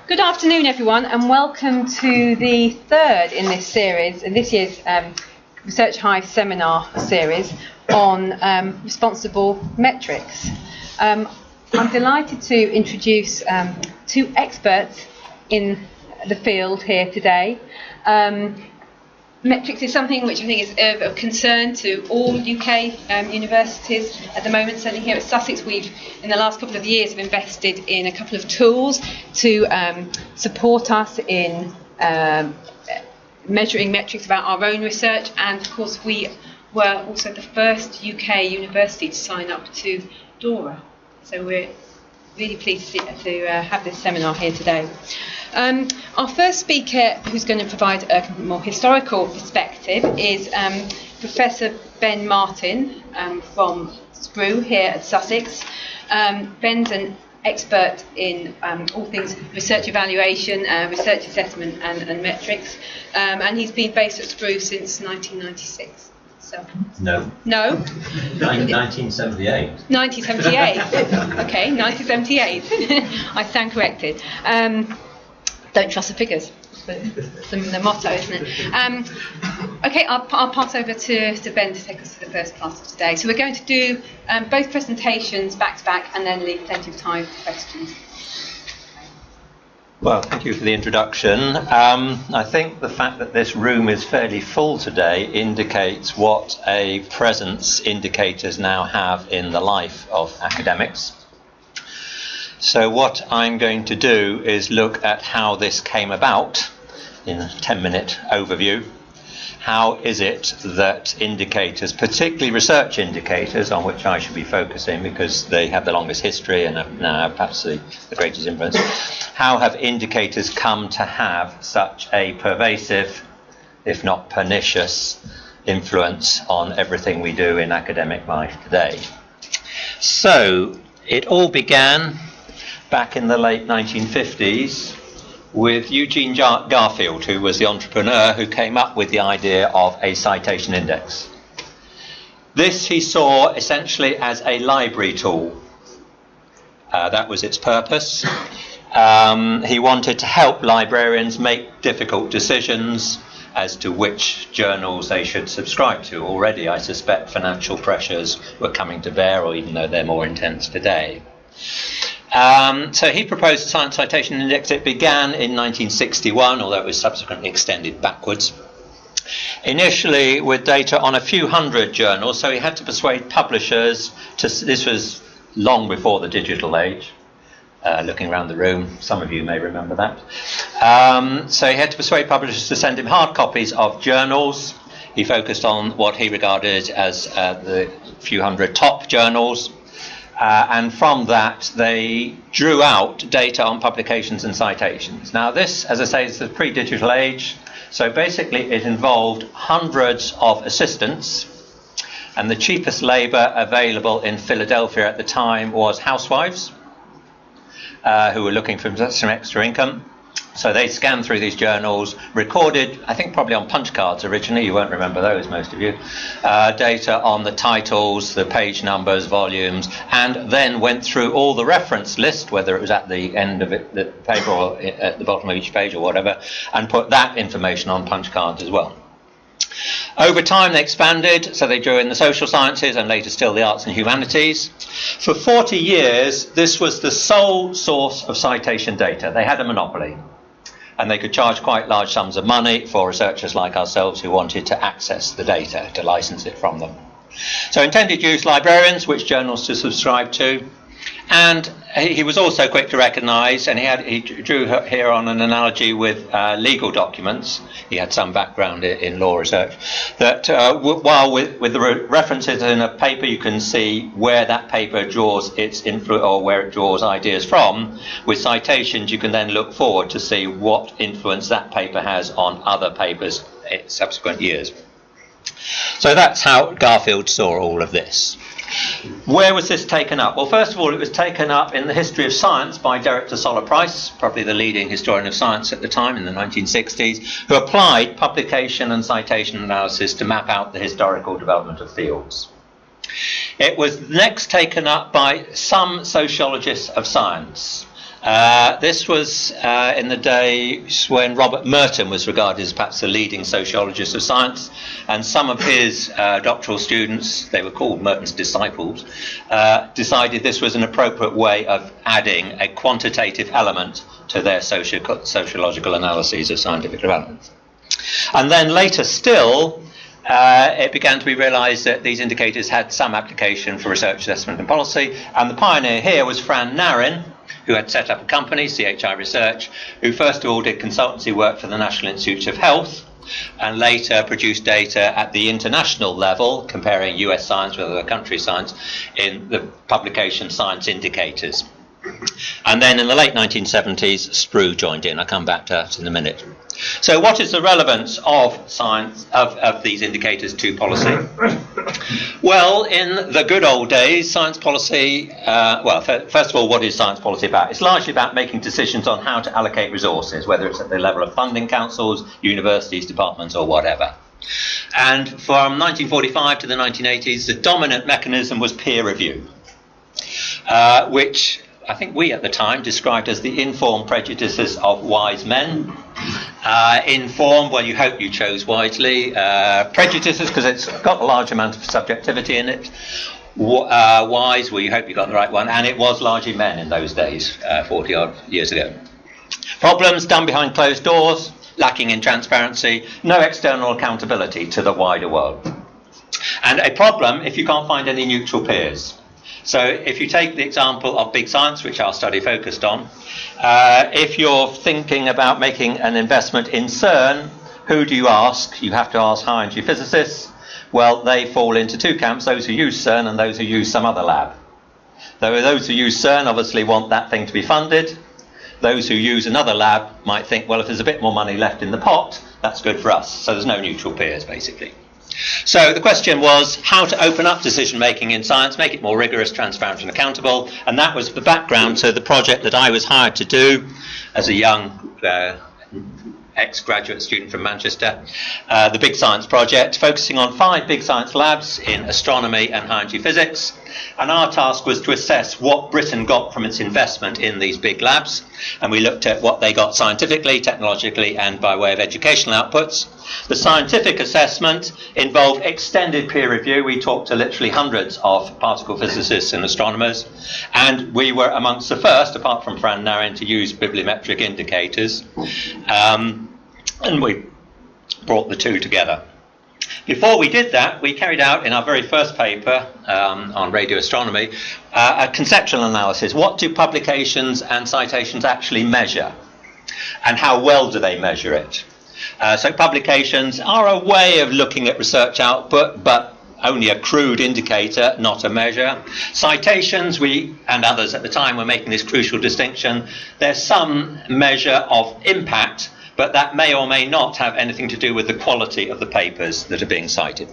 Good afternoon, everyone, and welcome to the third in this series, in this year's Research Hive seminar series on responsible metrics. I'm delighted to introduce two experts in the field here today. Metrics is something which I think is of concern to all UK universities at the moment. Certainly here at Sussex, we've, in the last couple of years, have invested in a couple of tools to support us in measuring metrics about our own research. And of course, we were also the first UK university to sign up to DORA. So we're really pleased to have this seminar here today. Our first speaker, who's going to provide a more historical perspective, is Professor Ben Martin from SPRU here at Sussex. Ben's an expert in all things research evaluation, research assessment and metrics, and he's been based at SPRU since 1996. So. No. No? 1978. 1978. Okay, 1978. I stand corrected. Don't trust the figures. It's the motto, isn't it? Okay, I'll pass over to Ben to take us through the first class of today. So we're going to do both presentations back to back and then leave plenty of time for questions. Well, thank you for the introduction. I think the fact that this room is fairly full today indicates what a presence indicators now have in the life of academics. So what I'm going to do is look at how this came about in a 10-minute overview. How is it that indicators, particularly research indicators, on which I should be focusing because they have the longest history and now have perhaps the greatest influence, how have indicators come to have such a pervasive, if not pernicious, influence on everything we do in academic life today? So it all began back in the late 1950s with Eugene Garfield, who was the entrepreneur who came up with the idea of a citation index. This he saw essentially as a library tool. That was its purpose. He wanted to help librarians make difficult decisions as to which journals they should subscribe to. Already, I suspect, financial pressures were coming to bear, or even though they're more intense today. So he proposed a science citation index. It began in 1961, although it was subsequently extended backwards. Initially with data on a few hundred journals, so he had to persuade publishers to, this was long before the digital age, looking around the room, some of you may remember that. So he had to persuade publishers to send him hard copies of journals. He focused on what he regarded as the few hundred top journals. And from that, they drew out data on publications and citations. Now this, as I say, is the pre-digital age. So basically it involved hundreds of assistants. And the cheapest labour available in Philadelphia at the time was housewives who were looking for some extra income. So they scanned through these journals, recorded, I think probably on punch cards originally, you won't remember those, most of you, data on the titles, the page numbers, volumes, and then went through all the reference list, whether it was at the end of it, the paper or at the bottom of each page or whatever, and put that information on punch cards as well. Over time they expanded, so they drew in the social sciences and later still the arts and humanities. For 40 years, this was the sole source of citation data. They had a monopoly. And they could charge quite large sums of money for researchers like ourselves who wanted to access the data, to license it from them. So intended use librarians, which journals to subscribe to. And he was also quick to recognise, and he drew here on an analogy with legal documents. He had some background in law research. That while with the references in a paper, you can see where that paper draws its influence or where it draws ideas from. With citations, you can then look forward to see what influence that paper has on other papers in subsequent years. So that's how Garfield saw all of this. Where was this taken up? Well, first of all, it was taken up in the history of science by Derek de Price, probably the leading historian of science at the time in the 1960s, who applied publication and citation analysis to map out the historical development of fields. It was next taken up by some sociologists of science. This was in the days when Robert Merton was regarded as perhaps the leading sociologist of science, and some of his doctoral students, they were called Merton's disciples, decided this was an appropriate way of adding a quantitative element to their sociological analyses of scientific development. And then later still, it began to be realised that these indicators had some application for research assessment and policy, and the pioneer here was Fran Narin, who had set up a company, CHI Research, who first of all did consultancy work for the National Institute of Health, and later produced data at the international level, comparing US science with other country science, in the publication Science Indicators. And then in the late 1970s, SPRU joined in. I'll come back to that in a minute. So what is the relevance of science, of these indicators to policy? Well, in the good old days, science policy, first of all, what is science policy about? It's largely about making decisions on how to allocate resources, whether it's at the level of funding councils, universities, departments, or whatever. And from 1945 to the 1980s, the dominant mechanism was peer review, which I think we at the time described as the informed prejudices of wise men. Informed, well, you hope you chose wisely. Prejudices, because it's got a large amount of subjectivity in it. Wise, well, you hope you got the right one. And it was largely men in those days, 40 odd years ago. Problems done behind closed doors, lacking in transparency, no external accountability to the wider world. And a problem if you can't find any neutral peers. So if you take the example of big science, which our study focused on, if you're thinking about making an investment in CERN, who do you ask? You have to ask high-energy physicists. Well, they fall into two camps, those who use CERN and those who use some other lab. Those who use CERN obviously want that thing to be funded. Those who use another lab might think, well, if there's a bit more money left in the pot, that's good for us. So there's no neutral peers, basically. So the question was how to open up decision-making in science, make it more rigorous, transparent and accountable, and that was the background to the project that I was hired to do as a young ex-graduate student from Manchester, the Big Science Project, focusing on 5 big science labs in astronomy and high-energy physics. And our task was to assess what Britain got from its investment in these big labs. And we looked at what they got scientifically, technologically, and by way of educational outputs. The scientific assessment involved extended peer review. We talked to literally hundreds of particle physicists and astronomers. And we were amongst the first, apart from Fran Narin, to use bibliometric indicators. And we brought the two together. Before we did that, we carried out in our very first paper on radio astronomy a conceptual analysis. What do publications and citations actually measure? And how well do they measure it? So publications are a way of looking at research output, but only a crude indicator, not a measure. Citations, we and others at the time were making this crucial distinction. There's some measure of impact, but that may or may not have anything to do with the quality of the papers that are being cited.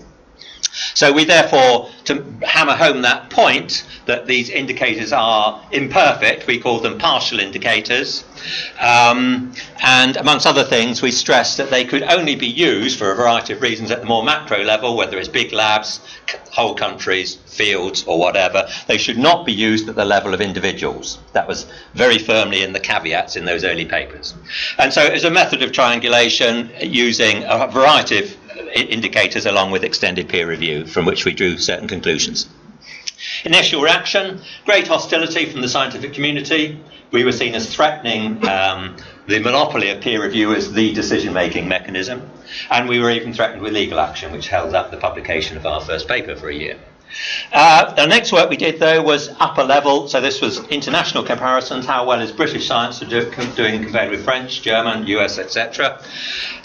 So we therefore, to hammer home that point that these indicators are imperfect, we call them partial indicators. And amongst other things, we stress that they could only be used for a variety of reasons at the more macro level, whether it's big labs, whole countries, fields, or whatever. They should not be used at the level of individuals. That was very firmly in the caveats in those early papers. And so as a method of triangulation, using a variety of indicators along with extended peer review, from which we drew certain conclusions. Initial reaction, great hostility from the scientific community. We were seen as threatening the monopoly of peer review as the decision-making mechanism, and we were even threatened with legal action, which held up the publication of our first paper for a year. The next work we did, though, was upper level. So this was international comparisons. How well is British science doing compared with French, German, US, etc.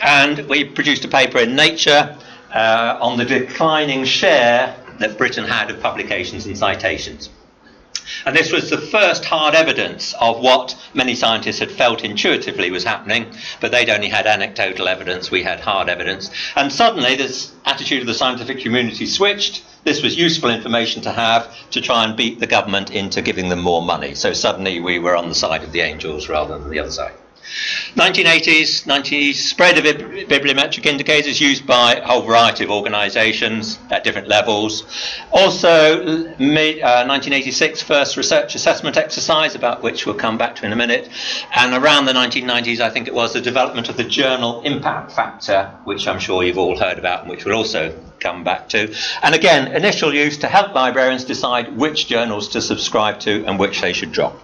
And we produced a paper in Nature on the declining share that Britain had of publications and citations. And this was the first hard evidence of what many scientists had felt intuitively was happening, but they'd only had anecdotal evidence, we had hard evidence. And suddenly this attitude of the scientific community switched. This was useful information to have to try and beat the government into giving them more money. So suddenly we were on the side of the angels rather than the other side. 1980s spread of bibliometric indicators used by a whole variety of organisations at different levels. Also, 1986 first research assessment exercise, about which we'll come back to in a minute. And around the 1990s, I think it was, the development of the journal impact factor, which I'm sure you've all heard about and which we'll also come back to. And again, initial use to help librarians decide which journals to subscribe to and which they should drop.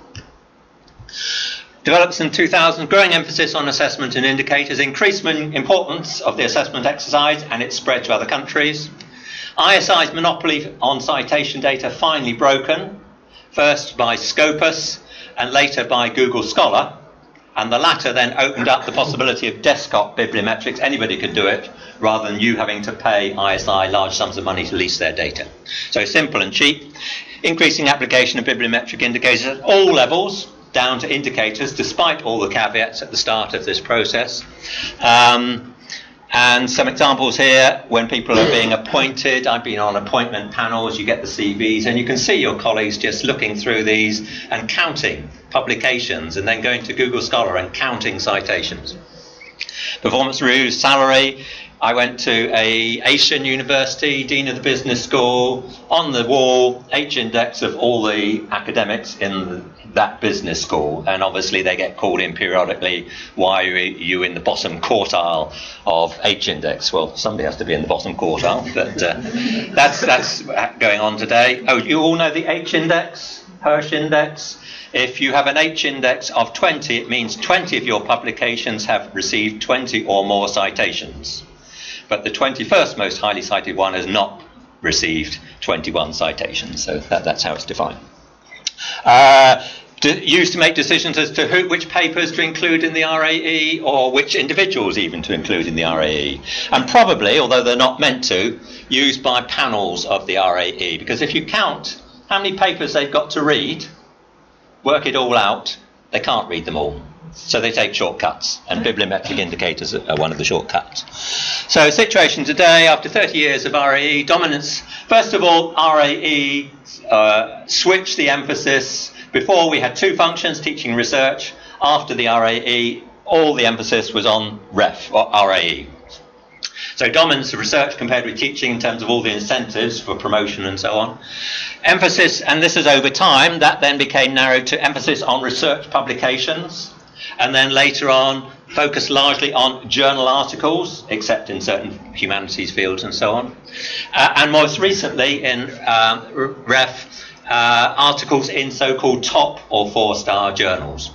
Develops in 2000, growing emphasis on assessment and indicators, increasing importance of the assessment exercise, and its spread to other countries. ISI's monopoly on citation data finally broken, first by Scopus and later by Google Scholar, and the latter then opened up the possibility of desktop bibliometrics. Anybody could do it, rather than you having to pay ISI large sums of money to lease their data. So simple and cheap. Increasing application of bibliometric indicators at all levels, down to indicators, despite all the caveats at the start of this process. And some examples here, when people are being appointed, I've been on appointment panels, you get the CVs, and you can see your colleagues just looking through these and counting publications, and then going to Google Scholar and counting citations. Performance reviews, salary. I went to a Asian university, dean of the business school, on the wall, H-index of all the academics in that business school, and obviously they get called in periodically, why are you in the bottom quartile of H-index? Well, somebody has to be in the bottom quartile, but that's going on today. Oh, you all know the H-index, Hirsch index? If you have an H-index of 20, it means 20 of your publications have received 20 or more citations. But the 21st most highly cited one has not received 21 citations, so that's how it's defined. Used to make decisions as to which papers to include in the RAE, or which individuals even to include in the RAE. And probably, although they're not meant to, used by panels of the RAE, because if you count how many papers they've got to read, work it all out, they can't read them all. So they take shortcuts, and bibliometric indicators are one of the shortcuts. So situation today, after 30 years of RAE, dominance. First of all, RAE switched the emphasis. Before we had two functions, teaching and research. After the RAE, all the emphasis was on REF, or RAE. So dominance of research compared with teaching in terms of all the incentives for promotion and so on. Emphasis, and this is over time, that then became narrowed to emphasis on research publications. And then later on, focused largely on journal articles, except in certain humanities fields and so on. And most recently in REF, articles in so-called top or four-star journals,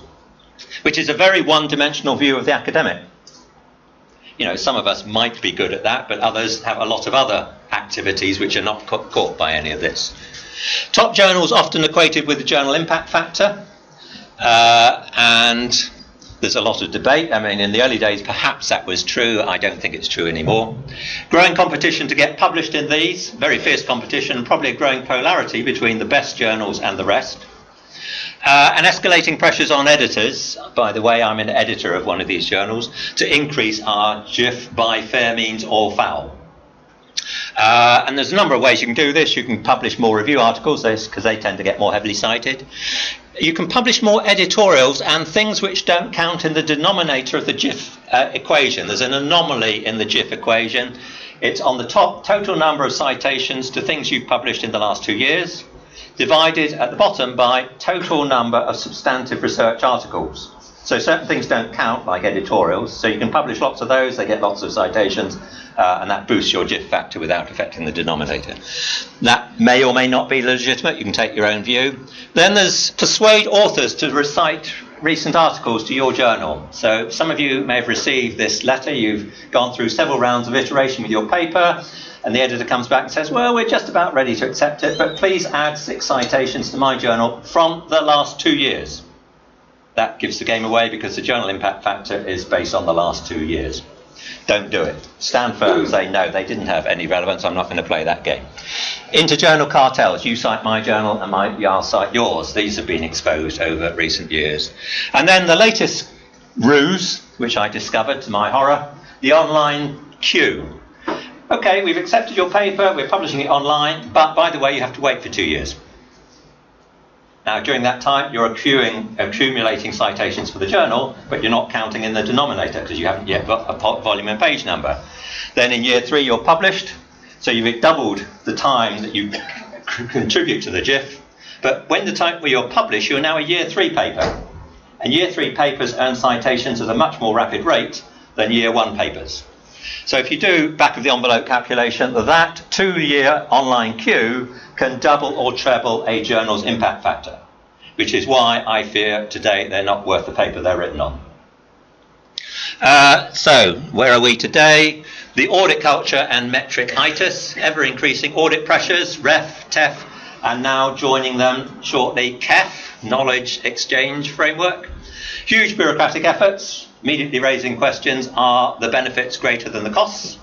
which is a very one-dimensional view of the academic. You know, some of us might be good at that, but others have a lot of other activities which are not caught by any of this. Top journals often equated with the journal impact factor, and there's a lot of debate. I mean, in the early days, perhaps that was true. I don't think it's true anymore. Growing competition to get published in these, very fierce competition, probably a growing polarity between the best journals and the rest. And escalating pressures on editors, by the way, I'm an editor of one of these journals, to increase our GIF by fair means or foul. And there's a number of ways you can do this. You can publish more review articles, because they tend to get more heavily cited. You can publish more editorials and things which don't count in the denominator of the GIF equation. There's an anomaly in the GIF equation. It's on the top total number of citations to things you've published in the last 2 years, divided at the bottom by total number of substantive research articles. So certain things don't count, like editorials, so you can publish lots of those, they get lots of citations, and that boosts your GIF factor without affecting the denominator. That may or may not be legitimate, you can take your own view. Then there's persuade authors to recite recent articles to your journal. So some of you may have received this letter, you've gone through several rounds of iteration with your paper, and the editor comes back and says, well, we're just about ready to accept it, but please add 6 citations to my journal from the last 2 years. That gives the game away, because the journal impact factor is based on the last 2 years. Don't do it. Stand firm and say, no, they didn't have any relevance, I'm not going to play that game. Interjournal cartels. You cite my journal and I'll cite yours. These have been exposed over recent years. And then the latest ruse, which I discovered to my horror, the online queue. OK, we've accepted your paper, we're publishing it online, but by the way, you have to wait for 2 years. Now, during that time, you're accumulating citations for the journal, but you're not counting in the denominator because you haven't yet got a volume and page number. Then in year 3, you're published, so you've doubled the time that you contribute to the GIF. But when the time where you're published, you're now a year 3 paper. And year 3 papers earn citations at a much more rapid rate than year 1 papers. So if you do back of the envelope calculation, that 2-year online queue can double or treble a journal's impact factor, which is why I fear today they're not worth the paper they're written on. So where are we today? The audit culture and metric-itis, ever-increasing audit pressures, REF, TEF, and now joining them shortly, KEF, Knowledge Exchange Framework. Huge bureaucratic efforts, immediately raising questions, are the benefits greater than the costs?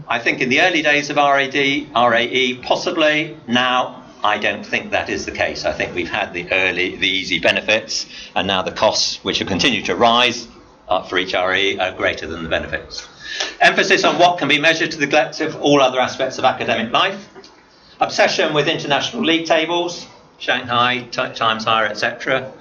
I think in the early days of RAE, possibly. Now, I don't think that is the case. I think we've had the easy benefits, and now the costs, which have continued to rise for each RAE, are greater than the benefits. Emphasis on what can be measured to the neglect of all other aspects of academic life. Obsession with international league tables, Shanghai, Times Higher, etc.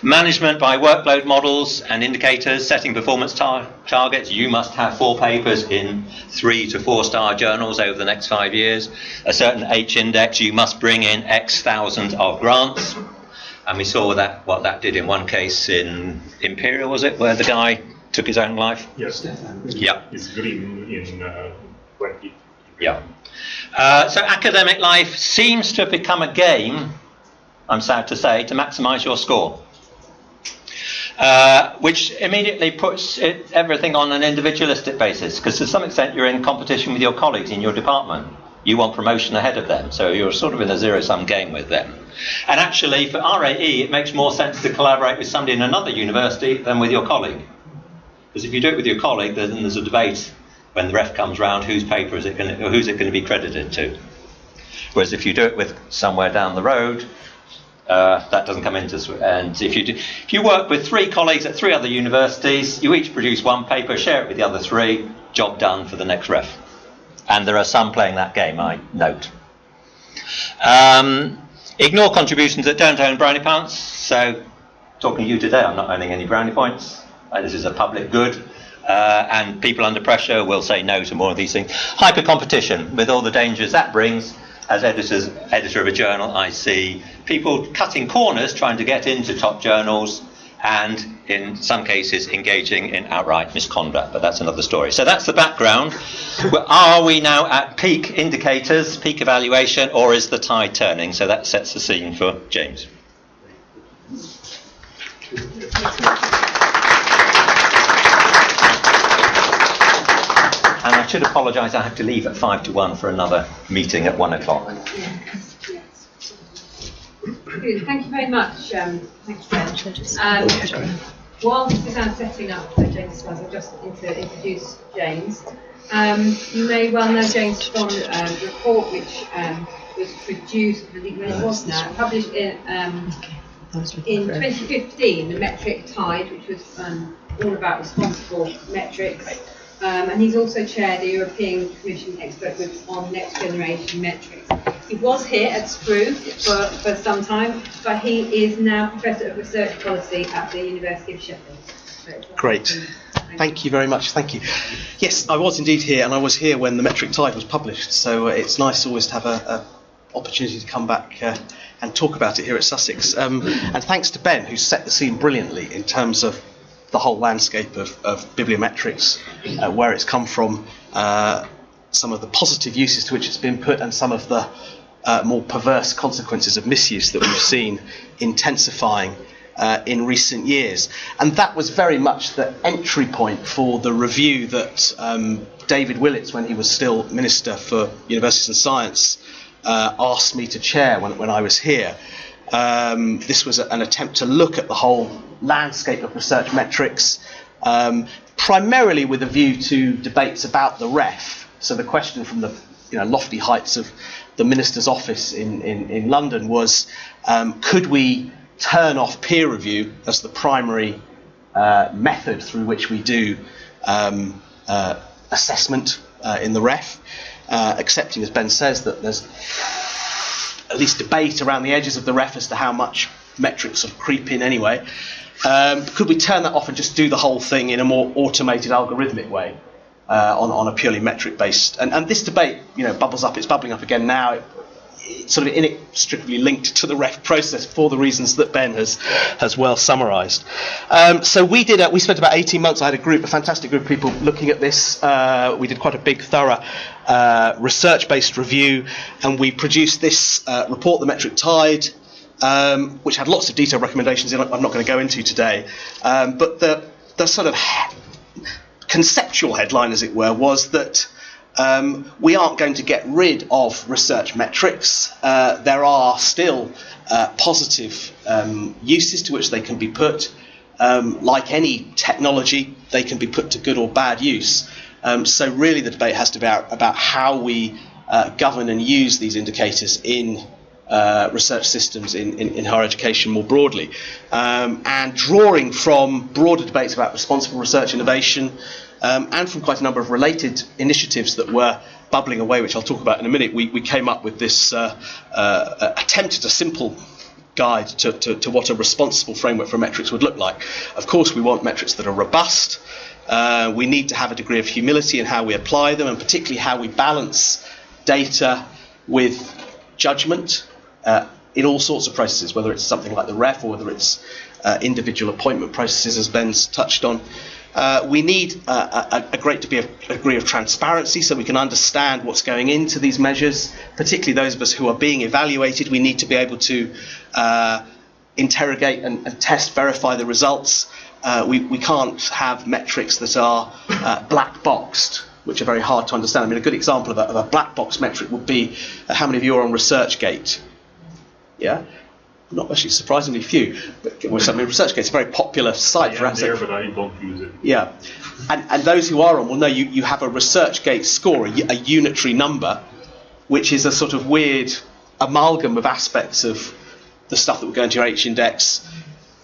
Management by workload models and indicators, setting performance targets. You must have 4 papers in 3 to 4-star journals over the next 5 years. A certain H index, you must bring in X thousand of grants. And we saw that what that did in one case in Imperial, was it, where the guy took his own life? Yes. Yeah. It's green in 20. Yeah. So academic life seems to have become a game, I'm sad to say, to maximise your score, which immediately puts everything on an individualistic basis, because to some extent you're in competition with your colleagues in your department. You want promotion ahead of them, so you're sort of in a zero-sum game with them. And actually, for RAE, it makes more sense to collaborate with somebody in another university than with your colleague. Because if you do it with your colleague, then there's a debate when the ref comes round, whose paper is it going to, or who's it going to be credited to. Whereas if you do it with somewhere down the road, that doesn't come into. And if you work with 3 colleagues at 3 other universities, you each produce 1 paper, share it with the other 3, job done for the next ref. And there are some playing that game, I note. Ignore contributions that don't own brownie points. So, talking to you today, I'm not owning any brownie points. This is a public good. And people under pressure will say no to more of these things. Hyper competition, with all the dangers that brings. As editor of a journal, I see people cutting corners trying to get into top journals, and in some cases engaging in outright misconduct, but that's another story. So that's the background. Are we now at peak indicators, peak evaluation, or is the tide turning? So that sets the scene for James. And I should apologise, I have to leave at 5 to 1 for another meeting at 1 o'clock. Good. Thank you very much. Thanks, Ben. While this is setting up for James' slides, I'll just introduce James. You may well know James from a report which was produced, I think when it was now, published in 2015, the Metric Tide, which was all about responsible metrics. And he's also chaired the European Commission expert group on next generation metrics. He was here at SPRU for some time, but he is now Professor of Research Policy at the University of Sheffield. So great. Thank you very much. Thank you. Yes, I was indeed here, and I was here when the Metric Tide was published, so it's nice always to have an opportunity to come back and talk about it here at Sussex. And thanks to Ben, who set the scene brilliantly in terms of the whole landscape of bibliometrics, where it's come from, some of the positive uses to which it's been put, and some of the more perverse consequences of misuse that we've seen intensifying in recent years. And that was very much the entry point for the review that David Willits, when he was still Minister for Universities and Science, asked me to chair when I was here. This was an attempt to look at the whole landscape of research metrics, primarily with a view to debates about the REF. So the question from the lofty heights of the Minister's office in London was, could we turn off peer review as the primary method through which we do assessment in the REF, accepting, as Ben says, that there's at least debate around the edges of the REF as to how much metrics sort of creep in anyway. Could we turn that off and just do the whole thing in a more automated, algorithmic way on a purely metric-based? And this debate, bubbles up. It's bubbling up again now. It's sort of inextricably linked to the REF process for the reasons that Ben has well summarised. So we spent about 18 months. I had a fantastic group of people looking at this. We did quite a big, thorough research-based review, and we produced this report, The Metric Tide, which had lots of detailed recommendations in it. I'm not going to go into today. But the sort of conceptual headline, as it were, was that we aren't going to get rid of research metrics. There are still positive uses to which they can be put. Like any technology, they can be put to good or bad use. So really the debate has to be about how we govern and use these indicators in research systems in higher education more broadly. And drawing from broader debates about responsible research innovation, and from quite a number of related initiatives that were bubbling away, which I'll talk about in a minute, we came up with this attempt at a simple guide to what a responsible framework for metrics would look like. Of course, we want metrics that are robust. We need to have a degree of humility in how we apply them, and particularly how we balance data with judgment in all sorts of processes, whether it's something like the REF or whether it's individual appointment processes, as Ben's touched on. We need a great degree of transparency so we can understand what's going into these measures, particularly those of us who are being evaluated. We need to be able to interrogate and test, verify the results. We can't have metrics that are black boxed, which are very hard to understand. I mean, a good example of a black box metric would be how many of you are on ResearchGate? Yeah? Not actually surprisingly few, but ResearchGate is a very popular site for there, but I don't use it. Yeah, and those who are on will know you have a ResearchGate score, a unitary number, which is a sort of weird amalgam of aspects of the stuff that would go into your H-index,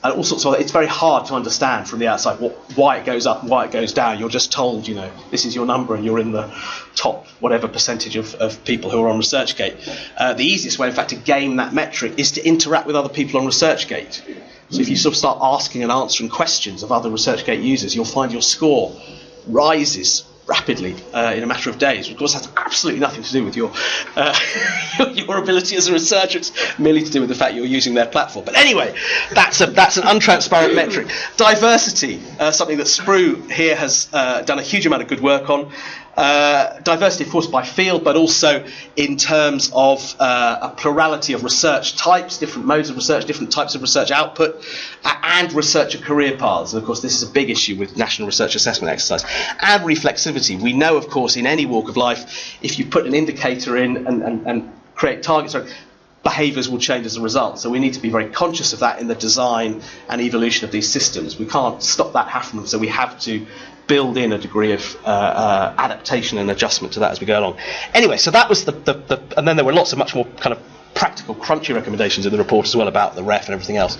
and all sorts of. It's very hard to understand from the outside why it goes up and why it goes down. You're just told, this is your number, and you're in the top whatever percentage of people who are on ResearchGate. The easiest way, in fact, to game that metric is to interact with other people on ResearchGate. So if you sort of start asking and answering questions of other ResearchGate users, you'll find your score rises rapidly in a matter of days. Of course, that's absolutely nothing to do with your ability as a researcher. It's merely to do with the fact you're using their platform. But anyway, that's an untransparent metric. Diversity, something that SPRU here has done a huge amount of good work on. Diversity, of course, by field, but also in terms of a plurality of research types, different modes of research, different types of research output, and researcher career paths. And of course, this is a big issue with National Research Assessment Exercise. And reflexivity. We know, of course, in any walk of life, if you put an indicator in and create targets, behaviours will change as a result. So we need to be very conscious of that in the design and evolution of these systems. We can't stop that happening, so we have to build in a degree of adaptation and adjustment to that as we go along. Anyway, so that was and then there were lots of much more kind of practical, crunchy recommendations in the report as well about the REF and everything else.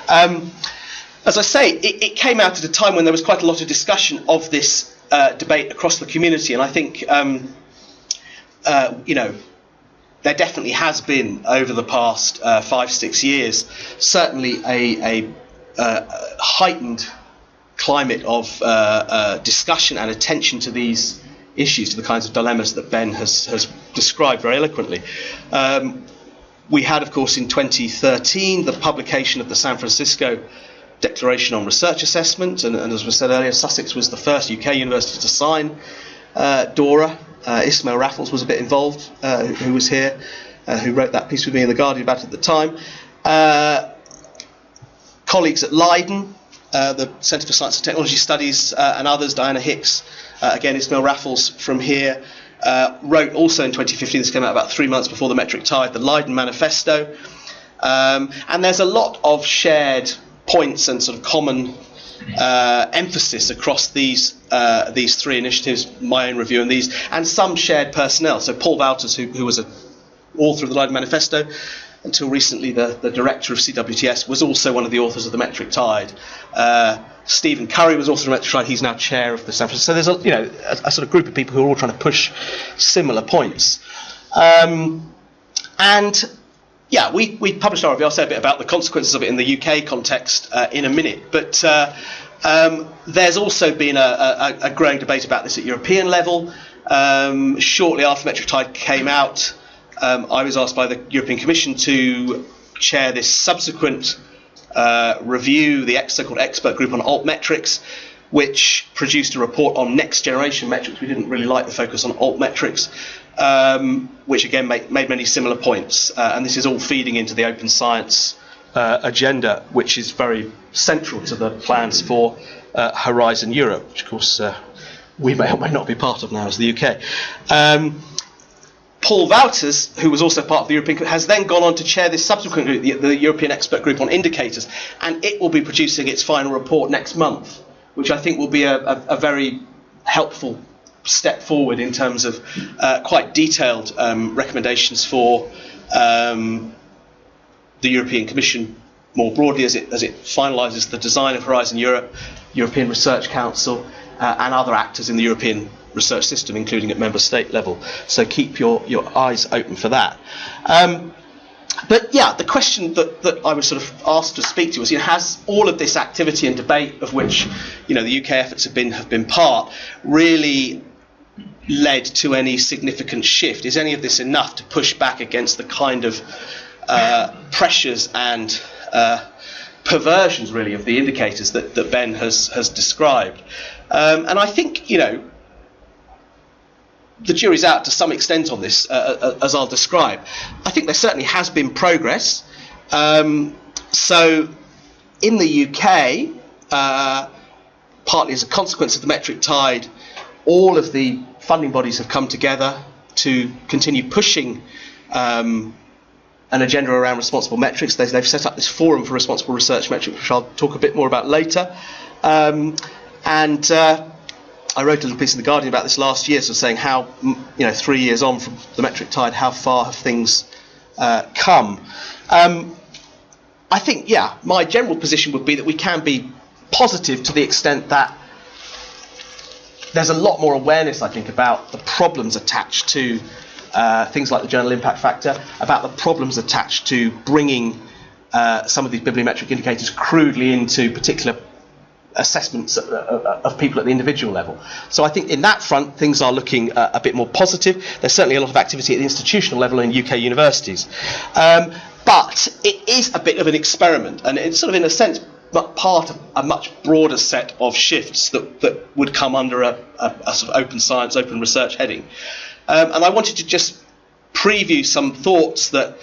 As I say, it came out at a time when there was quite a lot of discussion of this debate across the community, and I think there definitely has been over the past 5-6 years certainly a heightened climate of discussion and attention to these issues, to the kinds of dilemmas that Ben has described very eloquently. We had, of course, in 2013 the publication of the San Francisco Declaration on Research Assessment, and as was said earlier, Sussex was the first UK university to sign DORA. Ismail Raffles was a bit involved, who was here, who wrote that piece with me in The Guardian about it at the time. Colleagues at Leiden, the Centre for Science and Technology Studies, and others, Diana Hicks, again Ismail Raffles from here, wrote also in 2015, this came out about 3 months before the Metric Tide, the Leiden Manifesto. And there's a lot of shared points and sort of common emphasis across these three initiatives, my own review and these, and some shared personnel. So Paul Wouters, who was an author of the Leiden Manifesto, until recently the director of CWTS, was also one of the authors of the Metric Tide. Stephen Curry was author of the Metric Tide. He's now chair of the San Francisco. So there's a sort of group of people who are all trying to push similar points. And yeah, we published our review. I'll say a bit about the consequences of it in the UK context in a minute. But there's also been a growing debate about this at European level. Shortly after Metric Tide came out, I was asked by the European Commission to chair this subsequent review, the so-called expert group on altmetrics, which produced a report on next generation metrics. We didn't really like the focus on altmetrics, which again made many similar points. And this is all feeding into the open science agenda, which is very central to the plans for Horizon Europe, which of course we may or may not be part of now as the UK. Paul Wouters, who was also part of the European, has then gone on to chair this subsequent group, the European Expert Group on Indicators, and it will be producing its final report next month, which I think will be a very helpful step forward in terms of quite detailed recommendations for the European Commission more broadly as it finalises the design of Horizon Europe, European Research Council, and other actors in the European research system, including at member state level. So keep your eyes open for that. But yeah, the question that I was sort of asked to speak to was, has all of this activity and debate, of which the UK efforts have been part, really led to any significant shift? Is any of this enough to push back against the kind of pressures and perversions, really, of the indicators that Ben has described? And I think, the jury's out to some extent on this, as I'll describe. I think there certainly has been progress. So in the UK, partly as a consequence of the Metric Tide, all of the funding bodies have come together to continue pushing an agenda around responsible metrics. They've set up this forum for responsible research metrics, which I'll talk a bit more about later. I wrote a little piece in The Guardian about this last year, so saying how, 3 years on from the Metric Tide, how far have things come. I think, my general position would be that we can be positive to the extent that there's a lot more awareness, I think, about the problems attached to things like the journal impact factor, about the problems attached to bringing some of these bibliometric indicators crudely into particular assessments of people at the individual level. So I think in that front things are looking a bit more positive. There's certainly a lot of activity at the institutional level in UK universities. But it is a bit of an experiment, and it's sort of in a sense part of a much broader set of shifts that would come under a sort of open science, open research heading. And I wanted to just preview some thoughts that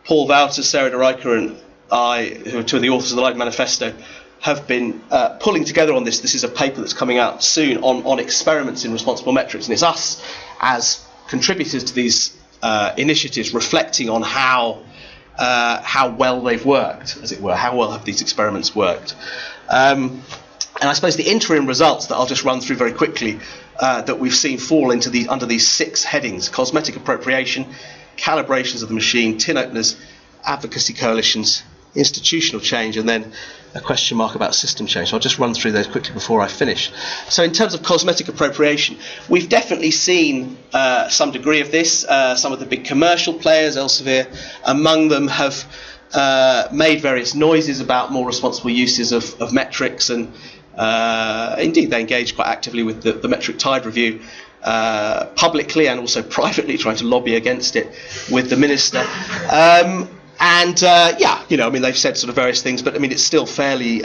Paul Wouters, Sarah de Rijker and I, who are two of the authors of the Light Manifesto, have been pulling together on this. This is a paper that's coming out soon on experiments in responsible metrics, and it's us as contributors to these initiatives reflecting on how well they've worked, as it were. How well have these experiments worked? And I suppose the interim results that I'll just run through very quickly that we've seen fall into under these 6 headings: cosmetic appropriation, calibrations of the machine, tin openers, advocacy coalitions, institutional change, and then a question mark about system change. So I'll just run through those quickly before I finish. So in terms of cosmetic appropriation, we've definitely seen some degree of this. Some of the big commercial players, Elsevier among them, have made various noises about more responsible uses of metrics, and indeed they engage quite actively with the Metric Tide review publicly and also privately, trying to lobby against it with the minister. They've said sort of various things, but it's still fairly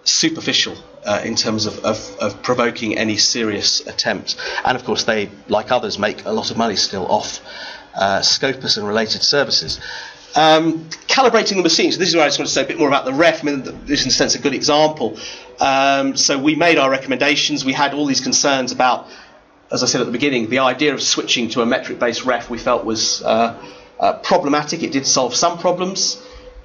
superficial in terms of provoking any serious attempt. And of course, they, like others, make a lot of money still off Scopus and related services. Calibrating the machines. This is where I just want to say a bit more about the REF. This is in a sense a good example. So we made our recommendations. We had all these concerns about, as I said at the beginning, the idea of switching to a metric-based REF we felt was problematic. It did solve some problems,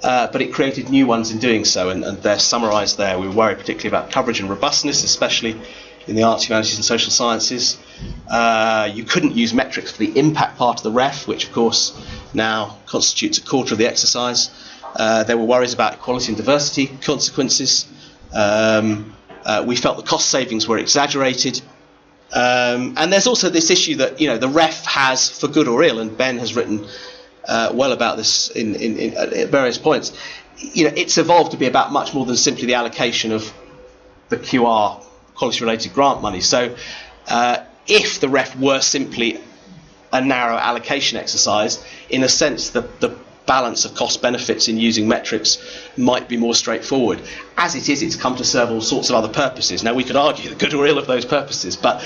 but it created new ones in doing so, and they're summarised there. We were worried particularly about coverage and robustness, especially in the arts, humanities and social sciences. You couldn't use metrics for the impact part of the REF, which of course now constitutes a quarter of the exercise. There were worries about equality and diversity consequences. We felt the cost savings were exaggerated. And there's also this issue that, the REF has, for good or ill, and Ben has written well about this at various points. It's evolved to be about much more than simply the allocation of the QR quality-related grant money. So if the REF were simply a narrow allocation exercise, in a sense the balance of cost benefits in using metrics might be more straightforward. As it is, it's come to serve all sorts of other purposes. Now, we could argue the good or ill of those purposes, but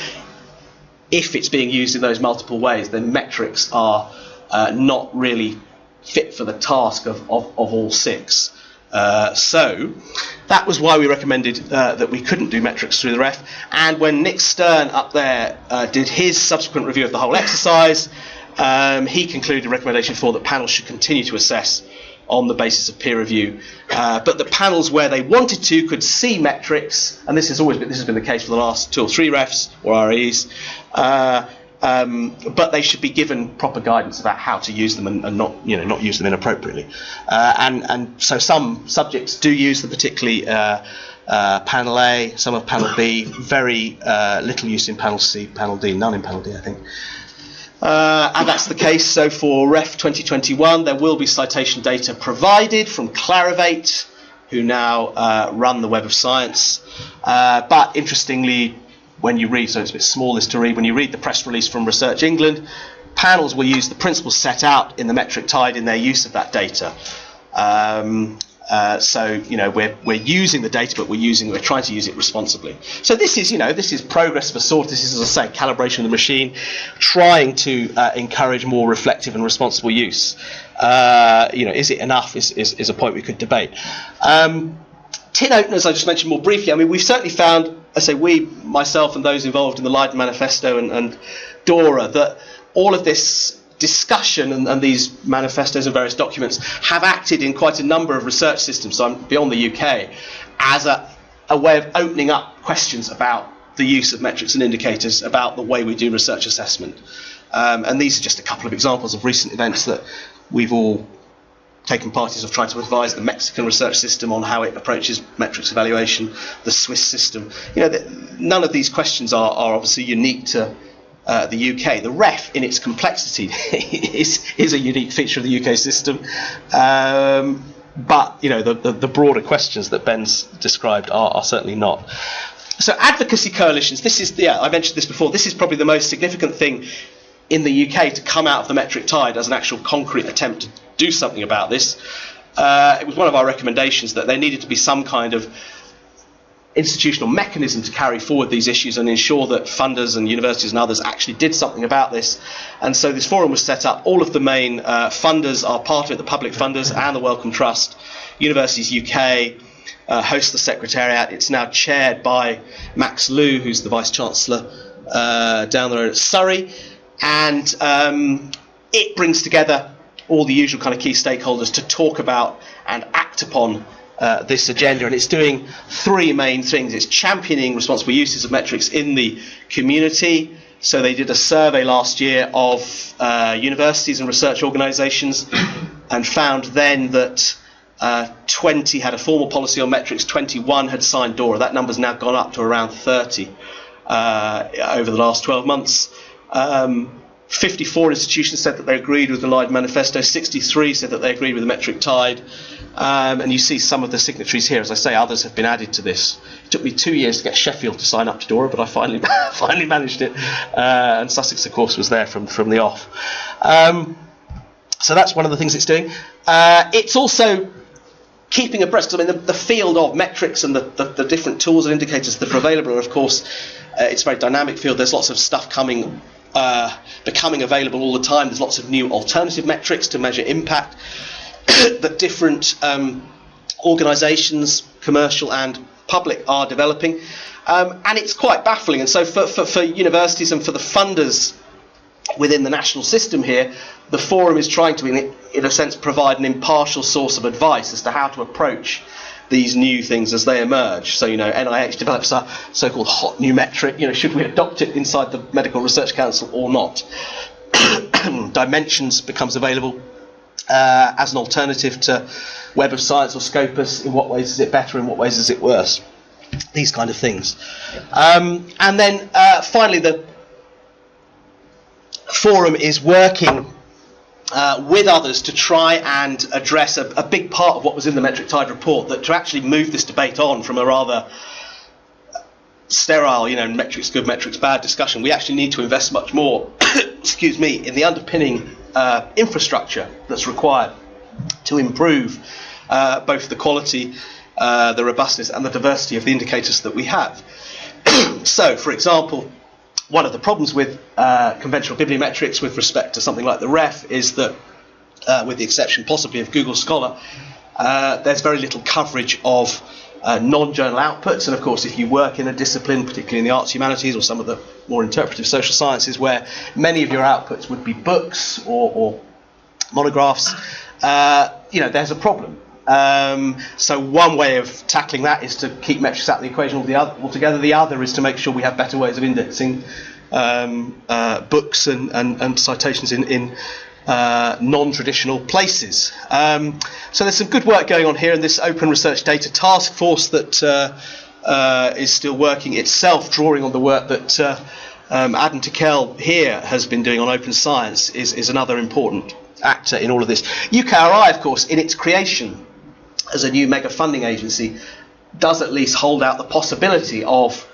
if it's being used in those multiple ways, then metrics are not really fit for the task of all six. So that was why we recommended that we couldn't do metrics through the REF. And when Nick Stern up there did his subsequent review of the whole exercise, he concluded a recommendation that panels should continue to assess on the basis of peer review, but the panels where they wanted to could see metrics, and this has been the case for the last 2 or 3 REFs or REs, but they should be given proper guidance about how to use them and not use them inappropriately. And so some subjects do use them, particularly panel A, some of panel B, very little use in panel C, panel D, none in panel D, I think. And that's the case. So for REF 2021, there will be citation data provided from Clarivate, who now run the Web of Science. But interestingly, when you read, so it's a bit small this to read, when you read the press release from Research England, panels will use the principles set out in the metric tide in their use of that data. So we're using the data, but we're trying to use it responsibly. So this is progress of a sort. This is, as I say, calibration of the machine, trying to encourage more reflective and responsible use. Is it enough? Is a point we could debate. Tin openers, I just mentioned more briefly. I mean, we've certainly found, I say we, myself, and those involved in the Leiden Manifesto and DORA, that all of this discussion and these manifestos and various documents have acted in quite a number of research systems, so I'm beyond the UK, as a way of opening up questions about the use of metrics and indicators, about the way we do research assessment. And these are just a couple of examples of recent events that we've all taken parties of trying to advise the Mexican research system on how it approaches metrics evaluation, the Swiss system. None of these questions are obviously unique to the UK. The REF, in its complexity, is a unique feature of the UK system. But the broader questions that Ben's described are certainly not. So advocacy coalitions. I mentioned this before. This is probably the most significant thing in the UK to come out of the metric tide as an actual concrete attempt to do something about this. It was one of our recommendations that there needed to be some kind of institutional mechanism to carry forward these issues and ensure that funders and universities and others actually did something about this. And so this forum was set up. All of the main funders are part of it, the public funders and the Wellcome Trust. Universities UK hosts the secretariat. It's now chaired by Max Liu, who's the Vice-Chancellor down the road at Surrey. And it brings together all the usual kind of key stakeholders to talk about and act upon this agenda, and it's doing 3 main things. It's championing responsible uses of metrics in the community. So they did a survey last year of universities and research organisations and found then that 20 had a formal policy on metrics, 21 had signed DORA. That number's now gone up to around 30 over the last 12 months. 54 institutions said that they agreed with the Leiden Manifesto, 63 said that they agreed with the metric tide, and you see some of the signatories here. As I say, others have been added to this. It took me 2 years to get Sheffield to sign up to DORA, but I finally managed it, and Sussex, of course, was there from the off. So that's one of the things it's doing. It's also keeping abreast. I mean, the field of metrics and the different tools and indicators that are available are, of course, it's a very dynamic field. There's lots of stuff becoming available all the time. There's lots of new alternative metrics to measure impact that different organisations, commercial and public, are developing, and it's quite baffling. And so for universities and for the funders within the national system here, the forum is trying to, in a sense, provide an impartial source of advice as to how to approach these new things as they emerge. So, NIH develops a so-called hot new metric. Should we adopt it inside the Medical Research Council or not? Dimensions becomes available as an alternative to Web of Science or Scopus. In what ways is it better? In what ways is it worse? These kind of things. And then finally, the forum is working with others to try and address a big part of what was in the Metric Tide report, that to actually move this debate on from a rather sterile, metrics good, metrics bad discussion, we actually need to invest much more, excuse me, in the underpinning infrastructure that's required to improve both the quality, the robustness and the diversity of the indicators that we have. So, for example, one of the problems with conventional bibliometrics with respect to something like the REF is that, with the exception possibly of Google Scholar, there's very little coverage of non-journal outputs. And of course, if you work in a discipline, particularly in the arts, humanities, or some of the more interpretive social sciences, where many of your outputs would be books or monographs, there's a problem. So one way of tackling that is to keep metrics out of the equation altogether. The other is to make sure we have better ways of indexing books and citations in non-traditional places. So there's some good work going on here in this Open Research Data Task Force that is still working itself, drawing on the work that Adam Tickell here has been doing on open science, is another important actor in all of this. UKRI, of course, in its creation as a new mega funding agency, does at least hold out the possibility of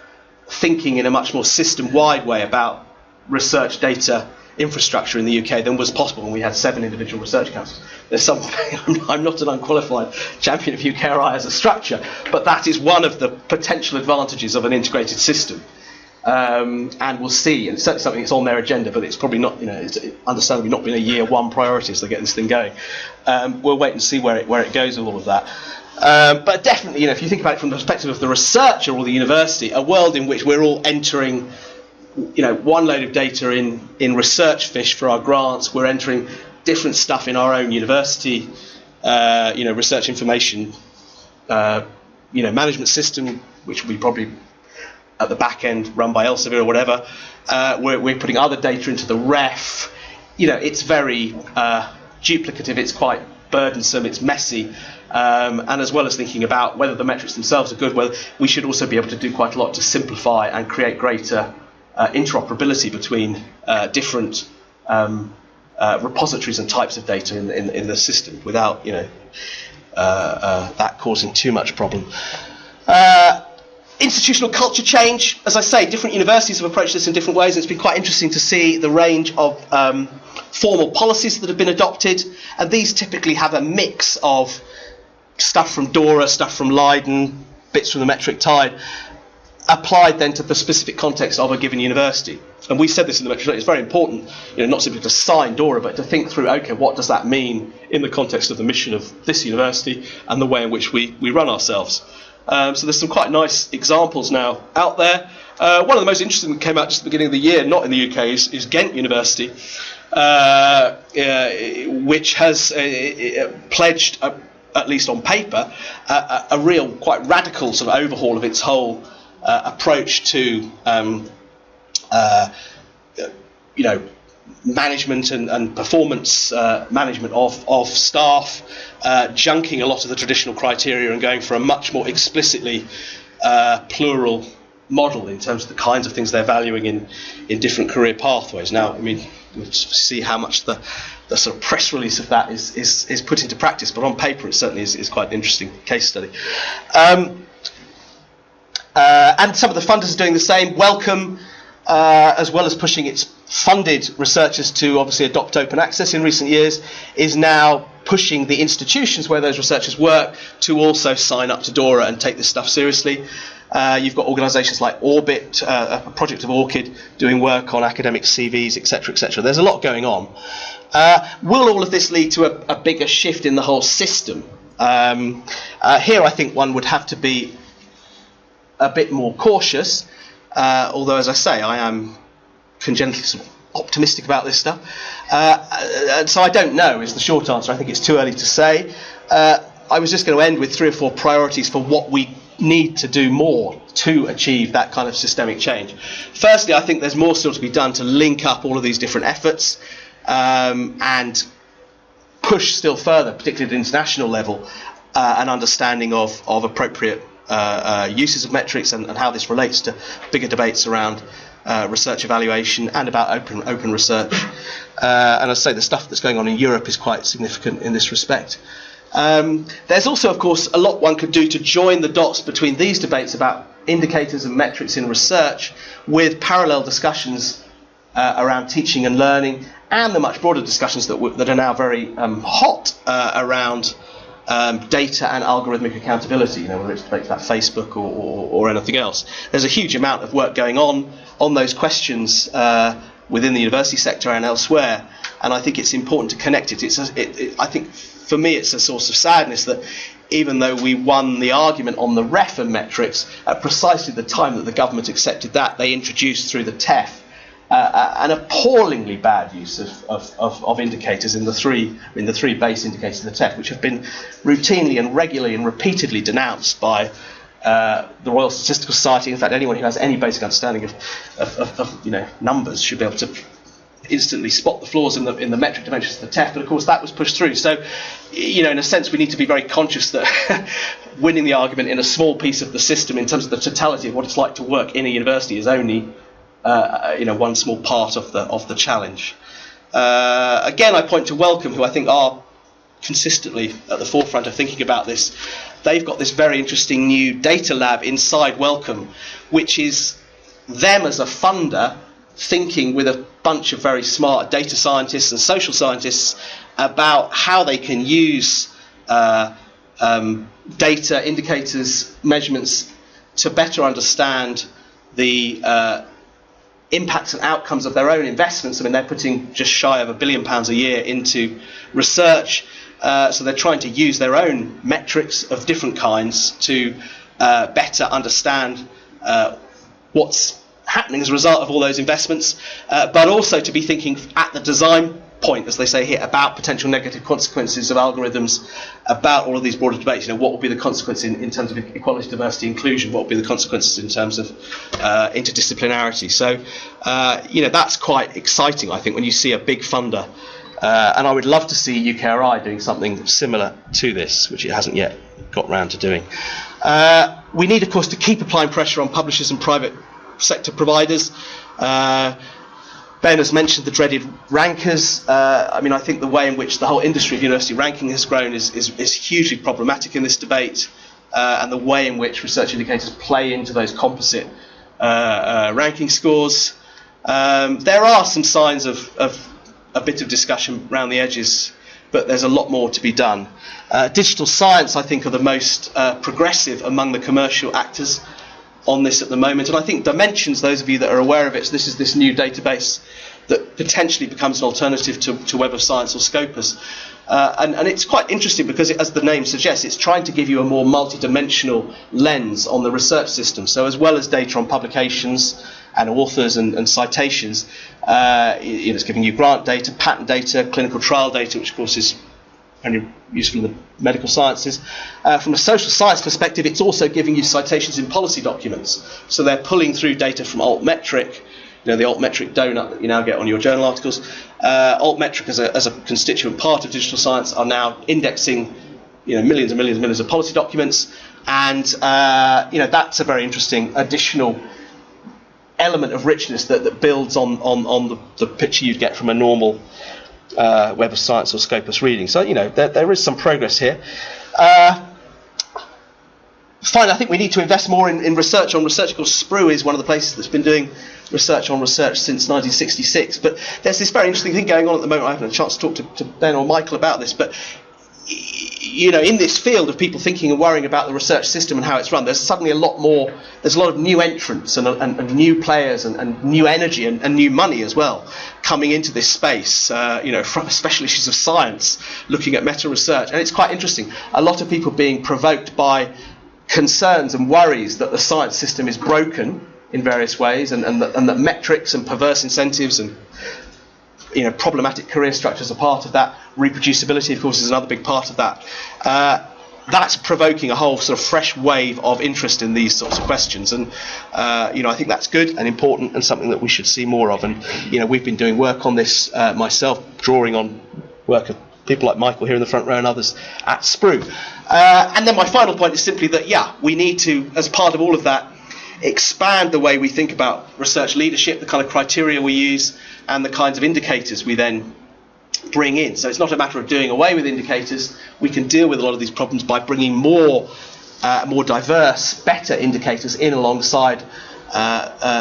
thinking in a much more system-wide way about research data infrastructure in the UK than was possible when we had 7 individual research councils. There's something, I'm not an unqualified champion of UKRI as a structure, but that is one of the potential advantages of an integrated system. And we'll see, and it's certainly something that's on their agenda, but it's probably not, it's understandably not been a year one priority as they get this thing going. We'll wait and see where it goes with all of that. But definitely, if you think about it from the perspective of the researcher or the university, a world in which we're all entering, one load of data in research fish for our grants, we're entering different stuff in our own university, research information, management system, which will be probably at the back end run by Elsevier or whatever. We're putting other data into the REF. It's very duplicative, it's quite burdensome, it's messy. And as well as thinking about whether the metrics themselves are good, whether we should also be able to do quite a lot to simplify and create greater interoperability between different repositories and types of data in the system without that causing too much problem. Institutional culture change, as I say, different universities have approached this in different ways. It's been quite interesting to see the range of formal policies that have been adopted, and these typically have a mix of stuff from Dora, stuff from Leiden, bits from the Metric Tide, applied then to the specific context of a given university. And we said this in the Metric Tide, it's very important, not simply to sign Dora, but to think through, okay, what does that mean in the context of the mission of this university and the way in which we run ourselves. So there's some quite nice examples now out there. One of the most interesting that came out just at the beginning of the year, not in the UK, is Ghent University, which has pledged, at least on paper, a real quite radical sort of overhaul of its whole approach to management and performance management of staff, junking a lot of the traditional criteria and going for a much more explicitly plural model in terms of the kinds of things they're valuing in different career pathways. Now, we'll see how much the sort of press release of that is put into practice, but on paper it certainly is quite an interesting case study. And some of the funders are doing the same. Wellcome, as well as pushing its funded researchers to obviously adopt open access in recent years, is now pushing the institutions where those researchers work to also sign up to Dora and take this stuff seriously. You've got organisations like Orbit, a project of Orchid, doing work on academic CVs, etc., etc. There's a lot going on. Will all of this lead to a bigger shift in the whole system? Here I think one would have to be a bit more cautious, although, as I say, I am congenitally sort of optimistic about this stuff. And so I don't know is the short answer. I think it's too early to say. I was just going to end with 3 or 4 priorities for what we need to do more to achieve that kind of systemic change. Firstly, I think there's more still to be done to link up all of these different efforts and push still further, particularly at the international level, an understanding of appropriate uses of metrics and how this relates to bigger debates around research evaluation, and about open research. And I say the stuff that's going on in Europe is quite significant in this respect. There's also, of course, a lot one could do to join the dots between these debates about indicators and metrics in research with parallel discussions around teaching and learning, and the much broader discussions that are now very hot around data and algorithmic accountability, whether it's debates about Facebook or anything else. There's a huge amount of work going on those questions within the university sector and elsewhere, and I think it's important to connect it. I think for me it's a source of sadness that even though we won the argument on the REF and metrics, at precisely the time that the government accepted that, they introduced through the TEF an appallingly bad use of indicators in the three base indicators of the TEF, which have been routinely and regularly and repeatedly denounced by the Royal Statistical Society. In fact, anyone who has any basic understanding of numbers should be able to instantly spot the flaws in the metric dimensions of the TEF. But of course, that was pushed through. So, in a sense, we need to be very conscious that winning the argument in a small piece of the system, in terms of the totality of what it's like to work in a university, is only one small part of the challenge. Again, I point to Wellcome, who I think are consistently at the forefront of thinking about this. They've got this very interesting new data lab inside Wellcome, which is them as a funder thinking with a bunch of very smart data scientists and social scientists about how they can use data, indicators, measurements to better understand the impacts and outcomes of their own investments. I mean, they're putting just shy of £1 billion a year into research, so they're trying to use their own metrics of different kinds to better understand what's happening as a result of all those investments, but also to be thinking at the design point, as they say here, about potential negative consequences of algorithms, about all of these broader debates. What will be the consequence in terms of equality, diversity, inclusion? What will be the consequences in terms of interdisciplinarity? So, that's quite exciting, I think, when you see a big funder. And I would love to see UKRI doing something similar to this, which it hasn't yet got round to doing. We need, of course, to keep applying pressure on publishers and private sector providers. Ben has mentioned the dreaded rankers. I think the way in which the whole industry of university ranking has grown is hugely problematic in this debate, and the way in which research indicators play into those composite ranking scores. There are some signs of a bit of discussion around the edges, but there's a lot more to be done. Digital science, I think, are the most progressive among the commercial actors on this at the moment, and I think Dimensions, those of you that are aware of it, so this is this new database that potentially becomes an alternative to Web of Science or Scopus, and it's quite interesting because, as the name suggests, it's trying to give you a more multi-dimensional lens on the research system. So as well as data on publications and authors and citations, it's giving you grant data, patent data, clinical trial data, which of course is only useful in the medical sciences. From a social science perspective, it's also giving you citations in policy documents. So they're pulling through data from Altmetric, the Altmetric donut that you now get on your journal articles. Altmetric as a constituent part of digital science are now indexing millions and millions and millions of policy documents, and that's a very interesting additional element of richness that builds on the picture you'd get from a normal Web of Science or Scopus reading. So there is some progress here. Finally, I think we need to invest more in research on research. Of course, SPRU is one of the places that's been doing research on research since 1966. But there's this very interesting thing going on at the moment. I haven't had a chance to talk to Ben or Michael about this, but in this field of people thinking and worrying about the research system and how it's run, there's suddenly a lot of new entrants and new players and new energy and new money as well coming into this space, from special issues of science, looking at meta-research. And it's quite interesting. A lot of people being provoked by concerns and worries that the science system is broken in various ways, and that metrics and perverse incentives and problematic career structures are part of that. Reproducibility, of course, is another big part of that. That's provoking a whole sort of fresh wave of interest in these sorts of questions, and I think that's good and important and something that we should see more of. And we've been doing work on this myself, drawing on work of people like Michael here in the front row and others at SPRU. And then my final point is simply that we need to, as part of all of that, expand the way we think about research leadership, the kind of criteria we use, and the kinds of indicators we then bring in. So it's not a matter of doing away with indicators. We can deal with a lot of these problems by bringing more diverse, better indicators in alongside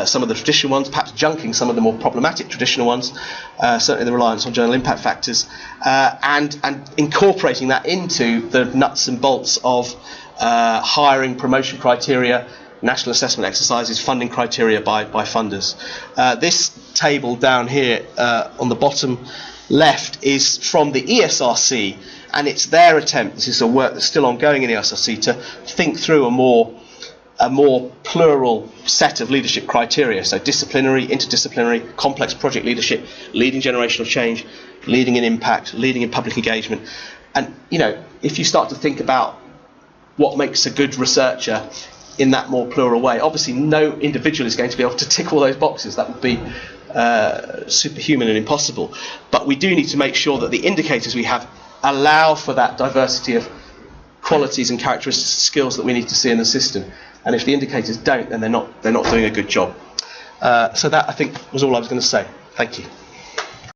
some of the traditional ones, perhaps junking some of the more problematic traditional ones, certainly the reliance on journal impact factors, and incorporating that into the nuts and bolts of hiring, promotion criteria, national assessment exercises, funding criteria by funders. This table down here on the bottom left is from the ESRC, and it's their attempt, this is a work that's still ongoing in the ESRC, to think through a more plural set of leadership criteria, so disciplinary, interdisciplinary, complex project leadership, leading generational change, leading in impact, leading in public engagement. And, you know, if you start to think about what makes a good researcher in that more plural way, obviously no individual is going to be able to tick all those boxes. That would be superhuman and impossible. But we do need to make sure that the indicators we have allow for that diversity of qualities and characteristics and skills that we need to see in the system. And if the indicators don't, then they're not doing a good job. So that, I think, was all I was going to say. Thank you.